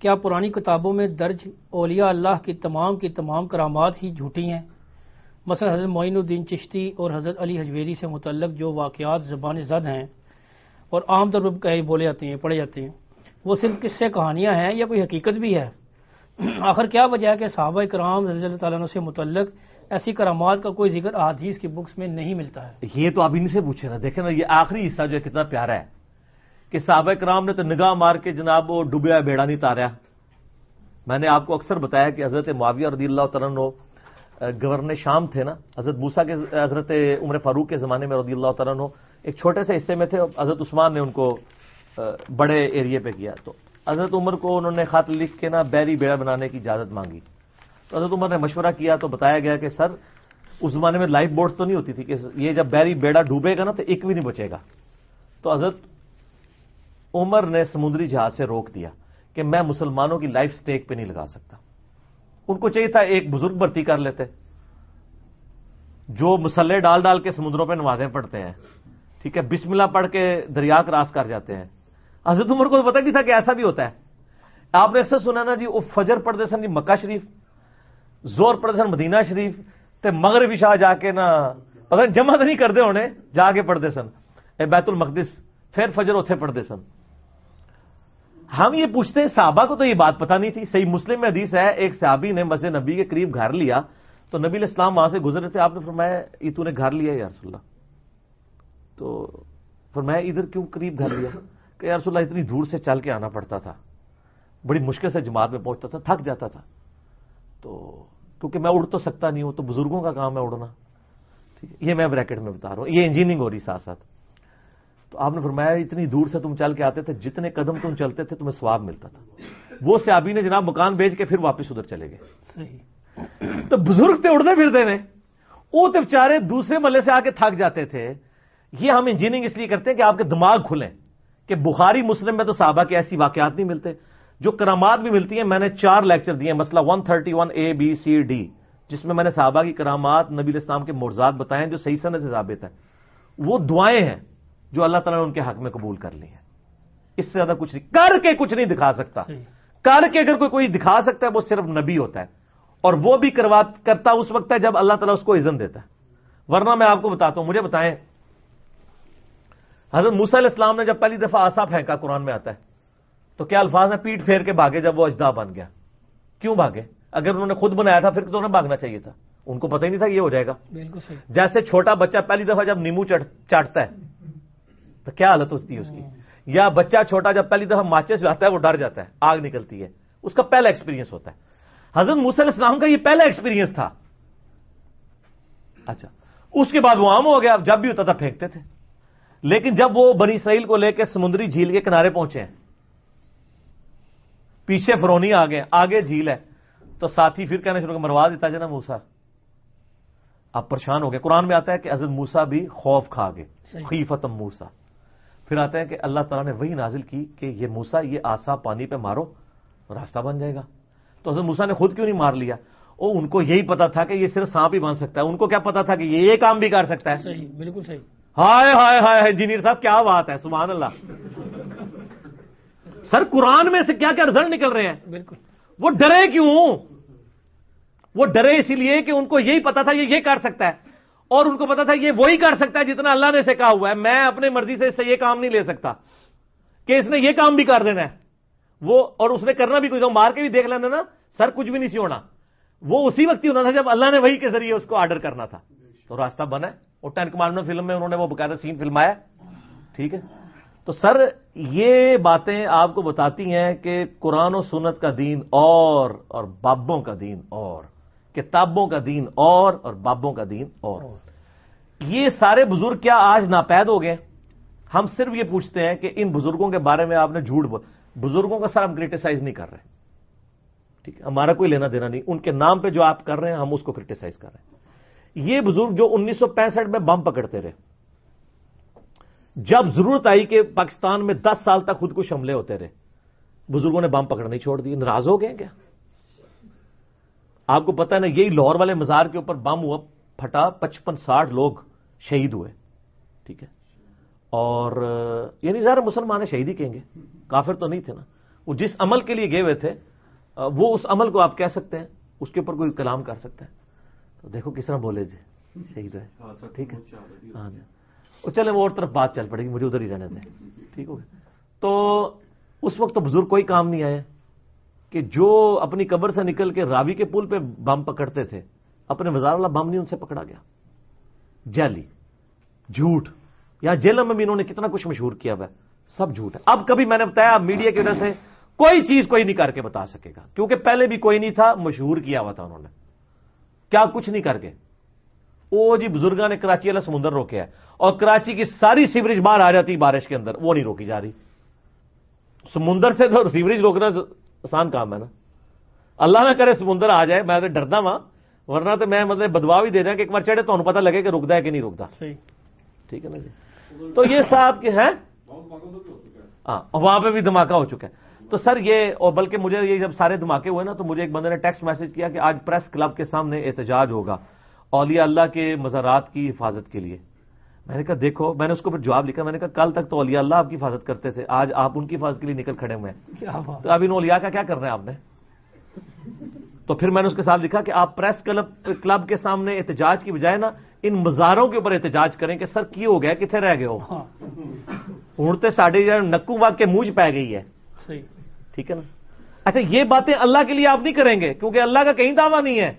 کیا پرانی کتابوں میں درج اولیاء اللہ کی تمام کرامات ہی جھوٹی ہیں؟ مثلا حضرت معین الدین چشتی اور حضرت علی حجویری سے متعلق جو واقعات زبان زد ہیں اور عام طور پر کہیں بولے جاتے ہیں پڑھے جاتے ہیں، وہ صرف قصے کہانیاں ہیں یا کوئی حقیقت بھی ہے؟ آخر کیا وجہ ہے کہ صحابہ کرام رضی اللہ تعالیٰ عنہ سے متعلق ایسی کرامات کا کوئی ذکر احادیث کی بکس میں نہیں ملتا ہے؟ یہ تو آپ ان سے پوچھیں نا، دیکھیں نا یہ آخری حصہ جو ہے کتنا پیارا ہے کہ صحابہ کرام نے تو نگاہ مار کے جناب وہ ڈوبیا بیڑا نہیں تاریا۔ میں نے آپ کو اکثر بتایا کہ حضرت معاویہ رضی اللہ تعالیٰ عنہ گورنر شام تھے نا، حضرت موسیٰ کے حضرت عمر فاروق کے زمانے میں رضی اللہ تعالیٰ عنہ ایک چھوٹے سے حصے میں تھے، حضرت عثمان نے ان کو بڑے ایریے پہ کیا، تو حضرت عمر کو انہوں نے خط لکھ کے نا بیری بیڑا بنانے کی اجازت مانگی، تو حضرت عمر نے مشورہ کیا تو بتایا گیا کہ سر اس زمانے میں لائف بوٹس تو نہیں ہوتی تھی کہ یہ جب بیری بیڑا ڈوبے گا نا تو ایک بھی نہیں بچے گا، تو حضرت عمر نے سمندری جہاز سے روک دیا کہ میں مسلمانوں کی لائف سٹیک پہ نہیں لگا سکتا۔ ان کو چاہیے تھا ایک بزرگ بھرتی کر لیتے جو مسلح ڈال ڈال کے سمندروں پہ نمازیں پڑھتے ہیں، ٹھیک ہے، بسم اللہ پڑھ کے دریا کراس کر جاتے ہیں۔ حضرت عمر کو تو پتہ نہیں تھا کہ ایسا بھی ہوتا ہے۔ آپ نے اکثر سنا نا جی وہ فجر پڑھتے سن جی مکہ شریف، زور پڑھتے سن مدینہ شریف، تے مغرب عشاء جا کے نا پتہ جمع تو نہیں کرتے ہونے، جا کے پڑھتے سن بیت المقدس، پھر فجر اتنے پڑھتے سن۔ ہم یہ پوچھتے ہیں صحابہ کو تو یہ بات پتہ نہیں تھی۔ صحیح مسلم میں حدیث ہے ایک صحابی نے مسجد نبی کے قریب گھر لیا تو نبی علیہ السلام وہاں سے گزر رہے تھے، آپ نے فرمایا یہ تو نے گھر لیا یا رسول اللہ؟ تو فرمایا ادھر کیوں قریب گھر لیا؟ کہ یا رسول اللہ اتنی دور سے چل کے آنا پڑتا تھا، بڑی مشکل سے جماعت میں پہنچتا تھا، تھک جاتا تھا، تو کیونکہ میں اڑ تو سکتا نہیں ہوں، تو بزرگوں کا کام ہے اڑنا، ٹھیک ہے، یہ میں بریکٹ میں بتا رہا ہوں، یہ انجینئرنگ ہو رہی ساتھ ساتھ۔ تو آپ نے فرمایا اتنی دور سے تم چل کے آتے تھے، جتنے قدم تم چلتے تھے تمہیں ثواب ملتا تھا۔ وہ صحابی نے جناب مکان بیچ کے پھر واپس ادھر چلے گئے۔ تو بزرگ تھے اڑتے پھرتے نے، وہ تو بیچارے دوسرے محلے سے آ کے تھک جاتے تھے۔ یہ ہم انجینئرنگ اس لیے کرتے ہیں کہ آپ کے دماغ کھلیں کہ بخاری مسلم میں تو صحابہ کے ایسی واقعات نہیں ملتے، جو کرامات بھی ملتی ہیں۔ میں نے 4 لیکچر دیے، مسئلہ 131 A B C D، جس میں نے صحابہ کی کرامات، نبی علیہ السلام کے معجزات بتائے ہیں جو صحیح سند سے ثابت ہیں۔ وہ دعائیں ہیں جو اللہ تعالیٰ نے ان کے حق میں قبول کر لی ہیں، اس سے زیادہ کچھ نہیں، کر کے کچھ نہیں دکھا سکتا۔ کر کے اگر کوئی دکھا سکتا ہے وہ صرف نبی ہوتا ہے، اور وہ بھی کرتا اس وقت ہے جب اللہ تعالیٰ اس کو اذن دیتا ہے، ورنہ میں آپ کو بتاتا ہوں۔ مجھے بتائیں حضرت موسیٰ علیہ السلام نے جب پہلی دفعہ عصا پھینکا، قرآن میں آتا ہے، تو کیا الفاظ ہیں؟ پیٹ پھیر کے بھاگے جب وہ اژدہا بن گیا۔ کیوں بھاگے؟ اگر انہوں نے خود بنایا تھا پھر تو انہیں بھاگنا چاہیے تھا، ان کو پتہ ہی نہیں تھا یہ ہو جائے گا۔ بالکل صحیح۔ جیسے چھوٹا بچہ پہلی دفعہ جب نیمبو چاٹتا ہے تو کیا حالت ہوتی ہے اس کی، یا بچہ چھوٹا جب پہلی دفعہ ماچس لاتا ہے وہ ڈر جاتا ہے، آگ نکلتی ہے، اس کا پہلا ایکسپیرینس ہوتا ہے۔ حضرت موسیٰ علیہ السلام کا یہ پہلا ایکسپیرینس تھا۔ اچھا، اس کے بعد وہ عام ہو گیا، جب بھی ہوتا تھا پھینکتے تھے۔ لیکن جب وہ بنی اسرائیل کو لے کے سمندری جھیل کے کنارے پہنچے ہیں، پیچھے فرعونی آ گئے، آگے جھیل ہے، تو ساتھی پھر کہنا شروع کر مروا دیتا جنا موسیٰ، آپ پریشان ہو گئے۔ قرآن میں آتا ہے کہ حضرت موسیٰ بھی خوف کھا گئے، خیفۃ موسیٰ۔ پھر آتا ہے کہ اللہ تعالیٰ نے وہی نازل کی کہ یہ موسیٰ یہ عصا پانی پہ مارو راستہ بن جائے گا۔ تو حضرت موسیٰ نے خود کیوں نہیں مار لیا؟ ان کو یہی پتا تھا کہ یہ صرف سانپ ہی بن سکتا ہے، ان کو کیا پتا تھا کہ یہ کام بھی کر سکتا ہے؟ صحیح، بالکل صحیح۔ ہائے ہائے ہائے انجینئر صاحب کیا بات ہے، سبحان اللہ۔ سر قرآن میں سے کیا کیا رزلٹ نکل رہے ہیں۔ بالکل۔ وہ ڈرے کیوں؟ وہ ڈرے اسی لیے کہ ان کو یہی پتا تھا یہ کر سکتا ہے، اور ان کو پتا تھا یہ وہی کر سکتا ہے جتنا اللہ نے اسے کہا ہوا ہے، میں اپنے مرضی سے اس سے یہ کام نہیں لے سکتا کہ اس نے یہ کام بھی کر دینا ہے وہ، اور اس نے کرنا بھی کوئی مار کے بھی دیکھ لینا نا سر کچھ بھی نہیں سی ہونا، وہ اسی وقت ہی ہونا تھا جب اللہ نے وہی کے ذریعے اس کو آرڈر کرنا تھا، تو راستہ بنا ہے۔ اور 10 کمانڈمنٹ فلم میں انہوں نے وہ باقاعدہ سین فلمایا، ٹھیک ہے۔ تو سر یہ باتیں آپ کو بتاتی ہیں کہ قرآن و سنت کا دین اور بابوں کا دین اور کتابوں کا دین اور بابوں کا دین اور یہ سارے بزرگ کیا آج ناپید ہو گئے؟ ہم صرف یہ پوچھتے ہیں کہ ان بزرگوں کے بارے میں آپ نے جھوٹ بزرگوں کا سر ہم کرٹیسائز نہیں کر رہے، ٹھیک ہے، ہمارا کوئی لینا دینا نہیں، ان کے نام پہ جو آپ کر رہے ہیں ہم اس کو کرٹیسائز کر رہے ہیں۔ یہ بزرگ جو 1965 میں بم پکڑتے رہے، جب ضرورت آئی کہ پاکستان میں 10 سال تک خودکش حملے ہوتے رہے، بزرگوں نے بم پکڑنا چھوڑ دیے، ناراض ہو گئے کیا؟ آپ کو پتا ہے نا یہی لاہور والے مزار کے اوپر بم ہوا، پھٹا، 55-60 لوگ شہید ہوئے، ٹھیک ہے، اور یعنی ظاہر مسلمان شہید ہی کہیں گے، کافر تو نہیں تھے نا، وہ جس عمل کے لیے گئے ہوئے تھے وہ اس عمل کو آپ کہہ سکتے ہیں، اس کے اوپر کوئی کلام کر سکتا ہے؟ تو دیکھو کس طرح بولے جی شہید ہے، ٹھیک ہے ہاں جی، اور چلے وہ اور طرف بات چل پڑے گی، مجھے ادھر ہی رہنے دیں، ٹھیک ہو گیا۔ تو اس وقت تو بزرگ کوئی کام نہیں آئے کہ جو اپنی قبر سے نکل کے راوی کے پل پہ بم پکڑتے تھے، اپنے مزار والا بم نہیں ان سے پکڑا گیا، جعلی جھوٹ، یا جیلوں میں بھی انہوں نے کتنا کچھ مشہور کیا ہوا ہے، سب جھوٹ ہے۔ اب کبھی میں نے بتایا میڈیا کی وجہ سے کوئی چیز کوئی نہیں کر کے بتا سکے گا، کیونکہ پہلے بھی کوئی نہیں تھا، مشہور کیا ہوا تھا انہوں نے، کیا کچھ نہیں کر کے۔ وہ جی بزرگاں نے کراچی والا سمندر روکا ہے، اور کراچی کی ساری سیوریج باہر آ جاتی بارش کے اندر، وہ نہیں روکی جا رہی۔ سمندر سے تو سیوریج روکنا آسان کام ہے نا، اللہ نہ کرے سمندر آ جائے، میں تو ڈردا ہاں، ورنہ تو میں مطلب بدوا بھی دے دیا کہ ایک بار چڑھے تو انہوں پتہ لگے کہ رکتا ہے کہ نہیں رکتا، ٹھیک ہے نا جی۔ تو یہ صاحب کے ہیں ہاں، وہاں پہ بھی دھماکہ ہو چکا ہے۔ تو سر یہ، اور بلکہ مجھے یہ جب سارے دھماکے ہوئے نا تو مجھے ایک بندے نے ٹیکسٹ میسج کیا کہ آج پریس کلب کے سامنے احتجاج ہوگا اولیاء اللہ کے مزارات کی حفاظت کے لیے۔ میں نے کہا دیکھو، میں نے اس کو پھر جواب لکھا، میں نے کہا کل تک تو اولیاء اللہ آپ کی حفاظت کرتے تھے، آج آپ ان کی حفاظت کے لیے نکل کھڑے ہوئے ہیں، تو اب ان اولیاء کا کیا کرنا ہے آپ نے؟ تو پھر میں نے اس کے ساتھ لکھا کہ آپ پریس کلب کے سامنے احتجاج کی بجائے نا ان مزاروں کے اوپر احتجاج کریں کہ سر کی ہو گیا، کتنے رہ گئے ہو، اڑتے ساڑھے نکو واگ کے منہ پی گئی ہے، ٹھیک ہے نا۔ اچھا یہ باتیں اللہ کے لیے آپ نہیں کریں گے، کیونکہ اللہ کا کہیں دعویٰ نہیں ہے،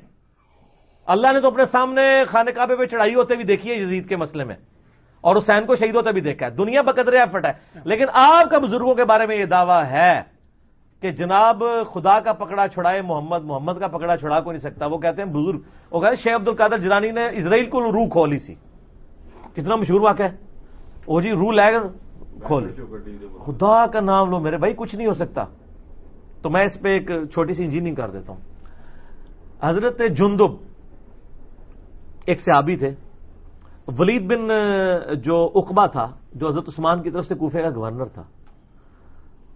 اللہ نے تو اپنے سامنے خانہ کعبے پہ چڑھائی ہوتے بھی دیکھی ہے یزید کے مسئلے میں، اور حسین کو شہید ہوتے بھی دیکھا ہے، دنیا بقدر ایفٹ ہے۔ لیکن آپ کا بزرگوں کے بارے میں یہ دعویٰ ہے کہ جناب خدا کا پکڑا چھڑائے محمد، محمد کا پکڑا چھڑا کو نہیں سکتا۔ وہ کہتے ہیں بزرگ، وہ کہتے ہیں شیخ عبد القادر جیلانی نے اسرائیل کو روح کھولی سی، کتنا مشہور واقعہ ہے، وہ جی روح لے کر کھول، خدا کا نام لو میرے بھائی، کچھ نہیں ہو سکتا۔ تو میں اس پہ ایک چھوٹی سی انجینئرنگ کر دیتا ہوں۔ حضرت جندب ایک صحابی تھے، ولید بن جو عقبہ تھا، جو حضرت عثمان کی طرف سے کوفے کا گورنر تھا،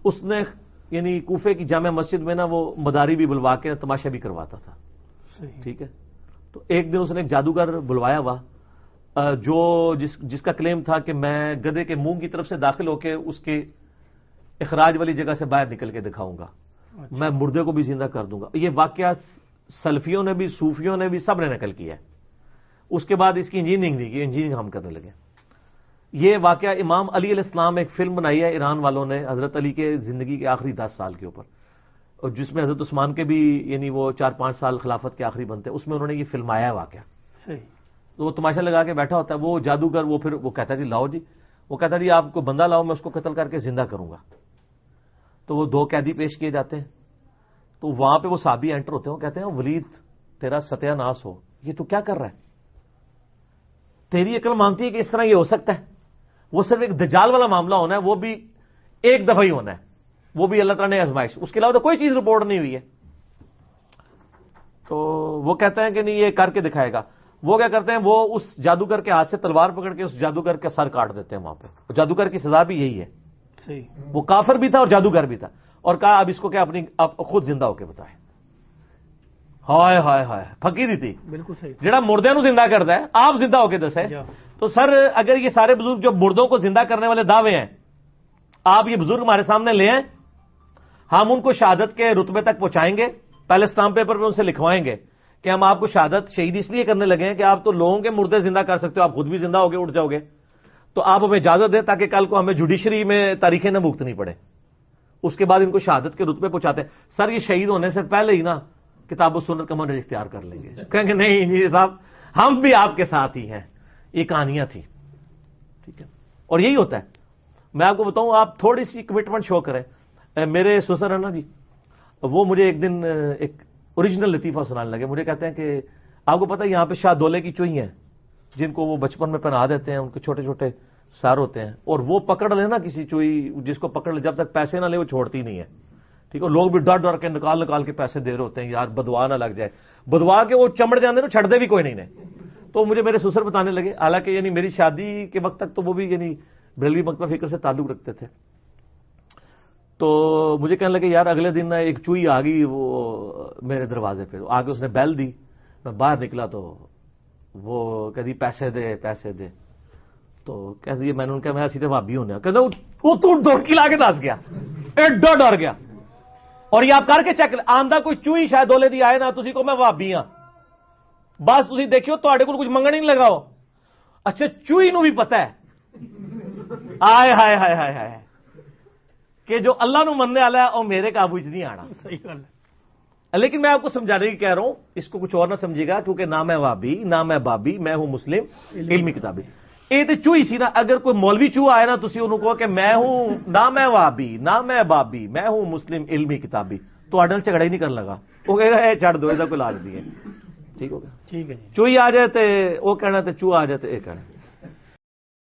اس نے یعنی کوفے کی جامع مسجد میں نا وہ مداری بھی بلوا کے تماشا بھی کرواتا تھا، ٹھیک ہے۔ تو ایک دن اس نے ایک جادوگر بلوایا ہوا جو جس کا کلیم تھا کہ میں گدھے کے منہ کی طرف سے داخل ہو کے اس کے اخراج والی جگہ سے باہر نکل کے دکھاؤں گا، میں مردے کو بھی زندہ کر دوں گا۔ یہ واقعہ سلفیوں نے بھی، صوفیوں نے بھی، سب نے نقل کیا ہے۔ اس کے بعد اس کی انجینئرنگ نہیں کی، انجینئرنگ ہم کرنے لگے۔ یہ واقعہ امام علی علیہ السلام ایک فلم بنائی ہے ایران والوں نے حضرت علی کے زندگی کے آخری 10 سال کے اوپر، اور جس میں حضرت عثمان کے بھی یعنی وہ 4-5 سال خلافت کے آخری بنتے، اس میں انہوں نے یہ فلم آیا ہے واقعہ۔ تو وہ تماشا لگا کے بیٹھا ہوتا ہے، وہ جادوگر وہ پھر وہ کہتا ہے جی لاؤ جی، وہ کہتا ہے جی آپ کو بندہ لاؤ، میں اس کو قتل کر کے زندہ کروں گا۔ تو وہ 2 قیدی پیش کیے جاتے ہیں، تو وہاں پہ وہ صحابی انٹر ہوتے ہیں، وہ کہتے ہیں ولید تیرا ستیہ ناس ہو، یہ تو کیا کر رہا ہے، تیری عقل مانتی ہے کہ اس طرح یہ ہو سکتا ہے؟ وہ صرف ایک دجال والا معاملہ ہونا ہے، وہ بھی ایک دفعہ ہی ہونا ہے، وہ بھی اللہ تعالیٰ نے آزمائش، اس کے علاوہ تو کوئی چیز رپورٹ نہیں ہوئی ہے۔ تو وہ کہتے ہیں کہ نہیں یہ کر کے دکھائے گا۔ وہ کیا کرتے ہیں، وہ اس جادوگر کے ہاتھ سے تلوار پکڑ کے اس جادوگر کا سر کاٹ دیتے ہیں وہاں پہ۔ جادوگر کی سزا بھی یہی ہے، وہ کافر بھی تھا اور جادوگر بھی تھا، اور کہا اب اس کو کیا اپنی خود زندہ ہو کے بتائے۔ ہائے ہائے ہائے، فقیری تھی، بالکل صحیح، جڑا مردے نو زندہ کرتا ہے آپ زندہ ہو کے دسے۔ تو سر اگر یہ سارے بزرگ جو مردوں کو زندہ کرنے والے دعوے ہیں، آپ یہ بزرگ ہمارے سامنے لے آئیں، ہم ان کو شہادت کے رتبے تک پہنچائیں گے، پہلے اسٹامپ پیپر پہ ان سے لکھوائیں گے کہ ہم آپ کو شہادت شہید اس لیے کرنے لگے ہیں کہ آپ تو لوگوں کے مردے زندہ کر سکتے ہو، آپ خود بھی زندہ ہو کے اٹھ جاؤ گے، تو آپ ہمیں اجازت دیں تاکہ کل کو ہمیں جوڈیشری میں تاریخیں نہ بھگتنی پڑے۔ اس کے بعد ان کو شہادت کے رتبے پہنچاتے ہیں۔ سر یہ شہید ہونے سے پہلے ہی نا کتاب و سنت کا منہج اختیار کر لیں گے، کہیں گے نہیں انجینئر صاحب ہم بھی آپ کے ساتھ ہی ہیں، یہ کہانیاں تھیں، ٹھیک ہے۔ اور یہی ہوتا ہے، میں آپ کو بتاؤں، آپ تھوڑی سی کمٹمنٹ شو کریں۔ میرے سسر ہے نا جی، وہ مجھے ایک دن ایک اوریجنل لطیفہ سنانے لگے، مجھے کہتے ہیں کہ آپ کو پتہ ہے یہاں پہ شاہ دولے کی چوئی ہیں جن کو وہ بچپن میں پہنا دیتے ہیں، ان کے چھوٹے چھوٹے سار ہوتے ہیں، اور وہ پکڑ لے نا کسی چوئی جس کو پکڑ لے، جب تک پیسے نہ لے وہ چھوڑتی نہیں ہے، ٹھیک ہے۔ لوگ بھی ڈر ڈر کے نکال کے پیسے دے رہے ہوتے ہیں، یار بدوا نہ لگ جائے، بدوا کے وہ چمڑ جاندے نا، چھڑ دے بھی کوئی نہیں۔ تو مجھے میرے سسر بتانے لگے، حالانکہ یعنی میری شادی کے وقت تک تو وہ بھی یعنی بریلوی مکتبہ فکر سے تعلق رکھتے تھے، تو مجھے کہنے لگے یار اگلے دن ایک چوئی آ گئی وہ میرے دروازے پہ، آ کے اس نے بیل دی، میں باہر نکلا تو وہ کہتی پیسے دے پیسے دے، تو کہتی میں نے ان کا میں سیدھے بھابی ہونے، کہتا وہ تو دوڑ کی لا کے دس گیا، ایڈا ڈر گیا، اور یہ آپ کر کے چیک آندہ کوئی چوئی شاید دولے دی آئے نا تسی کو میں وہابی ہاں بس تسی دیکھو تواڈے کول کچھ منگن ہی نہیں لگاؤ اچھا چوئی نو بھی پتہ ہے آئے ہائے ہائے ہائے ہائے کہ جو اللہ نو مننے والا ہے او میرے قابو وچ نہیں آنا. صحیح گل ہے. لیکن میں آپ کو سمجھانے کی کہہ رہا ہوں اس کو کچھ اور نہ سمجھے گا کیونکہ نہ میں وہابی نہ میں بابی میں ہوں مسلم علمی کتابی. یہ تو چوئی سی نا اگر کوئی مولوی چوہا آئے نا تسی انہوں کہو کہ میں ہوں نہ میں وہابی نہ میں بابی میں ہوں مسلم علمی کتابی تو اڈل جھگڑا ہی نہیں کرنے لگا وہ کہے گا اے چھڑ دو یہ کوئی لاج نہیں ہے. ٹھیک ہو گیا. ٹھیک ہے. چوئی آ جائے تے وہ کہنا تے چوہا آ جائے تے یہ کہنا.